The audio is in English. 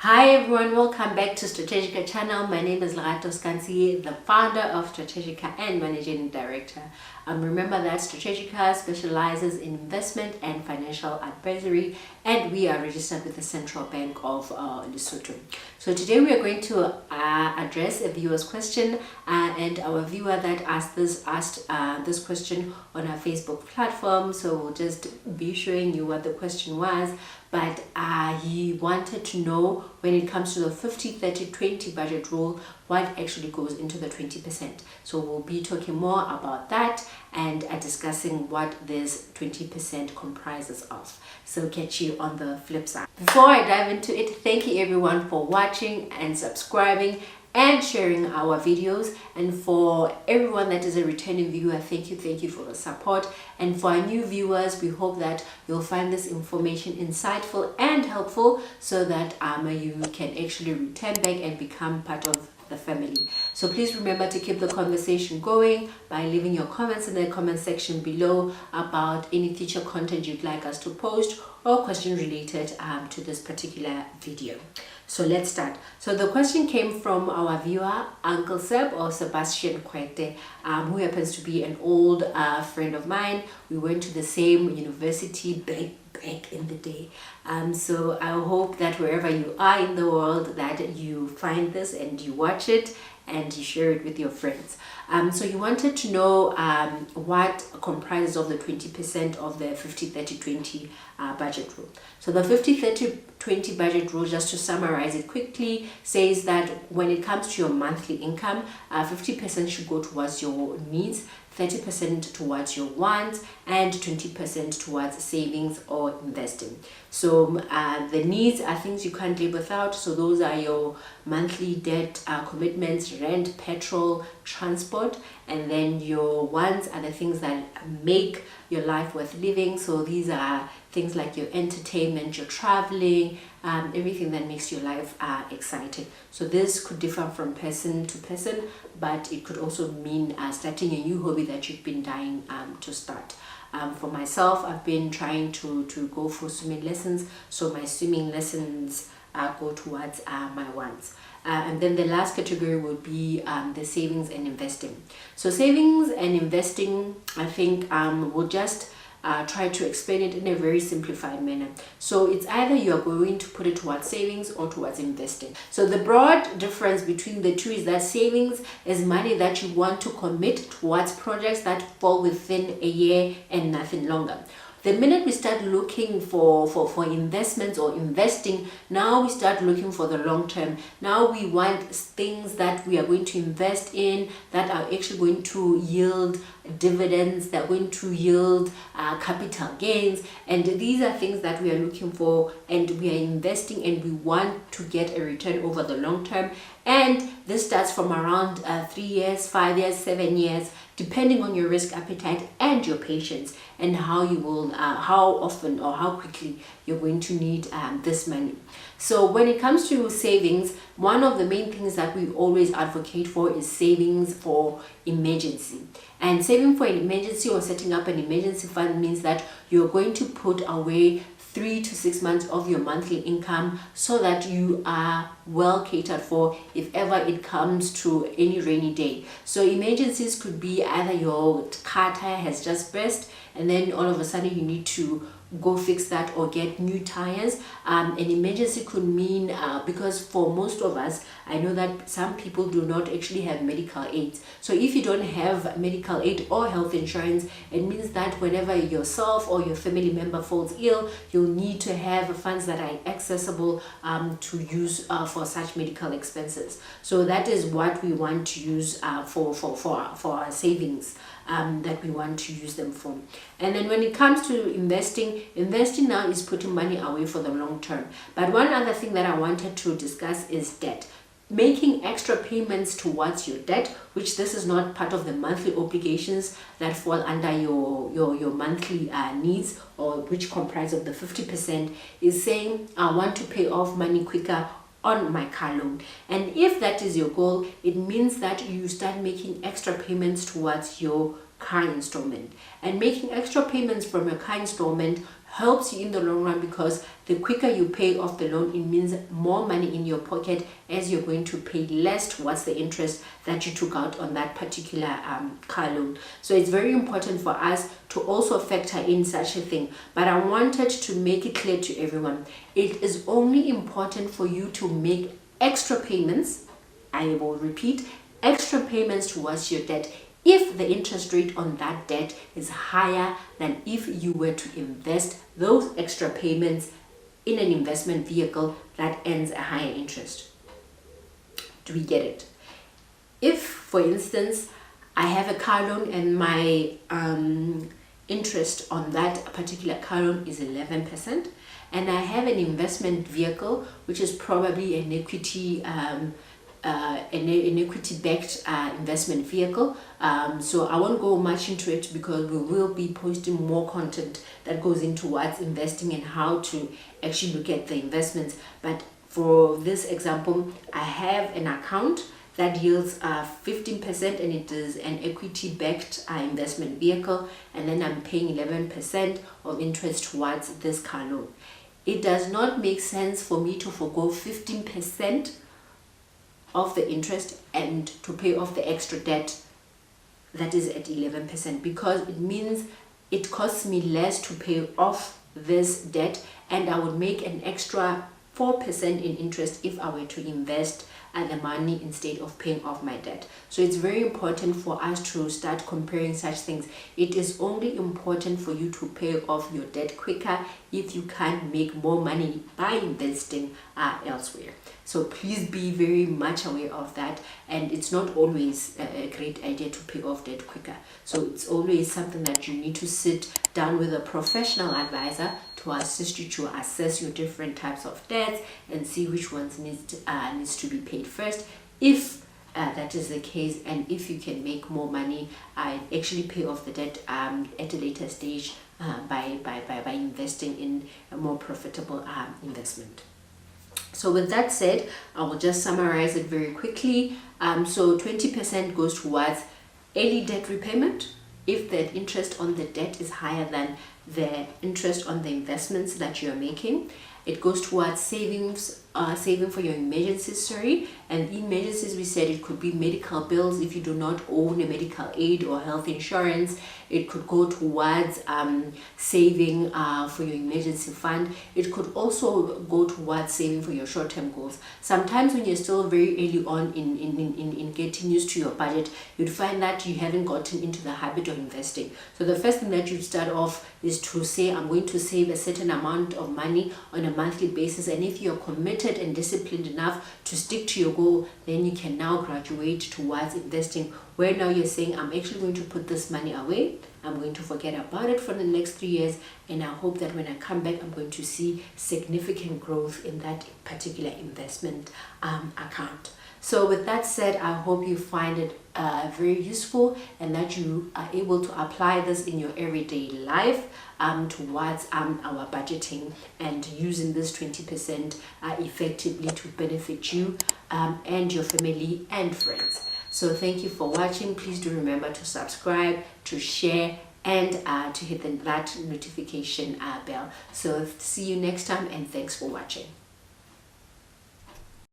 Hi everyone, welcome back to Strategica channel. My name is Lerato Skansi, the founder of Strategica and managing director. Remember that Strategica specializes in investment and financial advisory, and we are registered with the Central Bank of Lesotho. So today we are going to address a viewer's question, and our viewer that asked this question on our Facebook platform. So we'll just be showing you what the question was. But he wanted to know, when it comes to the 50-30-20 budget rule, what actually goes into the 20%. So we'll be talking more about that and discussing what this 20% comprises of. So catch you on the flip side. Before I dive into it, thank you everyone for watching and subscribing and sharing our videos, and for everyone that is a returning viewer, thank you for the support. And for our new viewers, we hope that you'll find this information insightful and helpful, so that you can actually return back and become part of the family. So please remember to keep the conversation going by leaving your comments in the comment section below about any future content you'd like us to post or question related to this particular video. So let's start. So the question came from our viewer, Uncle Seb, or Sebastian Kwete, who happens to be an old friend of mine. We went to the same university back in the day. So I hope that wherever you are in the world, that you find this and you watch it and you share it with your friends. So you wanted to know what comprises of the 20% of the 50-30-20 budget rule. So the 50-30-20 budget rule, just to summarize it quickly, says that when it comes to your monthly income, 50% should go towards your needs, 30% towards your wants, and 20% towards savings or investing. So the needs are things you can't live without. So those are your monthly debt commitments, rent, petrol, transport. And then your wants are the things that make your life worth living. So these are things like your entertainment, your traveling, everything that makes your life exciting. So this could differ from person to person, but it could also mean starting a new hobby that you've been dying to start. For myself, I've been trying to go for swimming lessons, so my swimming lessons go towards my wants. And then the last category would be the savings and investing. So savings and investing, I think, will just try to explain it in a very simplified manner. So it's either you're going to put it towards savings or towards investing. So the broad difference between the two is that savings is money that you want to commit towards projects that fall within a year and nothing longer. The minute we start looking for investments or investing, now we start looking for the long term. Now we want things that we are going to invest in that are actually going to yield dividends, that are going to yield capital gains. And these are things that we are looking for, and we are investing, and we want to get a return over the long term. And this starts from around 3 years, 5 years, 7 years, depending on your risk appetite and your patience, and how you will, how often or how quickly you're going to need this money. So when it comes to savings, one of the main things that we always advocate for is savings for emergency. And saving for an emergency or setting up an emergency fund means that you're going to put away 3 to 6 months of your monthly income, so that you are well catered for if ever it comes to any rainy day. So emergencies could be either your car tire has just burst and then all of a sudden you need to go fix that or get new tires. An emergency could mean, because for most of us, I know that some people do not actually have medical aid. So if you don't have medical aid or health insurance, it means that whenever yourself or your family member falls ill, you'll need to have funds that are accessible to use for such medical expenses. So that is what we want to use for our savings, that we want to use them for. And then when it comes to investing now is putting money away for the long term. But one other thing that I wanted to discuss is debt. Making extra payments towards your debt, which this is not part of the monthly obligations that fall under your monthly needs, or which comprise of the 50%, is saying, I want to pay off money quicker on my car loan. And if that is your goal, it means that you start making extra payments towards your car installment. And making extra payments from your car installment helps you in the long run, because the quicker you pay off the loan, it means more money in your pocket, as you're going to pay less towards the interest that you took out on that particular car loan. So it's very important for us to also factor in such a thing. But I wanted to make it clear to everyone, it is only important for you to make extra payments, I will repeat, extra payments towards your debt if the interest rate on that debt is higher than if you were to invest those extra payments in an investment vehicle that earns a higher interest. Do we get it? If, for instance, I have a car loan and my interest on that particular car loan is 11%, and I have an investment vehicle which is probably an equity equity-backed investment vehicle, so I won't go much into it, because we will be posting more content that goes into what's investing and how to actually look at the investments. But for this example, I have an account that yields 15%, and it is an equity-backed investment vehicle, and then I'm paying 11% of interest towards this car loan. It does not make sense for me to forgo 15% of the interest and to pay off the extra debt that is at 11%, because it means it costs me less to pay off this debt, and I would make an extra 4% in interest if I were to invest the money instead of paying off my debt. So it's very important for us to start comparing such things. It is only important for you to pay off your debt quicker if you can't make more money by investing elsewhere. So please be very much aware of that, and it's not always a great idea to pay off debt quicker. So it's always something that you need to sit down with a professional advisor to assist you to assess your different types of debts and see which ones needs to be paid first, if that is the case, and if you can make more money actually pay off the debt at a later stage by investing in a more profitable investment. So with that said, I will just summarize it very quickly. So 20% goes towards early debt repayment if the interest on the debt is higher than the interest on the investments that you're making. It goes towards saving for your emergencies, and in emergencies we said it could be medical bills if you do not own a medical aid or health insurance. It could go towards saving for your emergency fund. It could also go towards saving for your short-term goals. Sometimes when you're still very early on in getting used to your budget, you'd find that you haven't gotten into the habit of investing. So the first thing that you start off is to say, I'm going to save a certain amount of money on a monthly basis, and if you're committed and disciplined enough to stick to your goal, then you can now graduate towards investing, where now you're saying, I'm actually going to put this money away, I'm going to forget about it for the next 3 years, and I hope that when I come back I'm going to see significant growth in that particular investment account. So with that said, I hope you find it very useful, and that you are able to apply this in your everyday life towards our budgeting and using this 20% effectively to benefit you and your family and friends. So thank you for watching. Please do remember to subscribe, to share, and to hit that notification bell. So see you next time, and thanks for watching.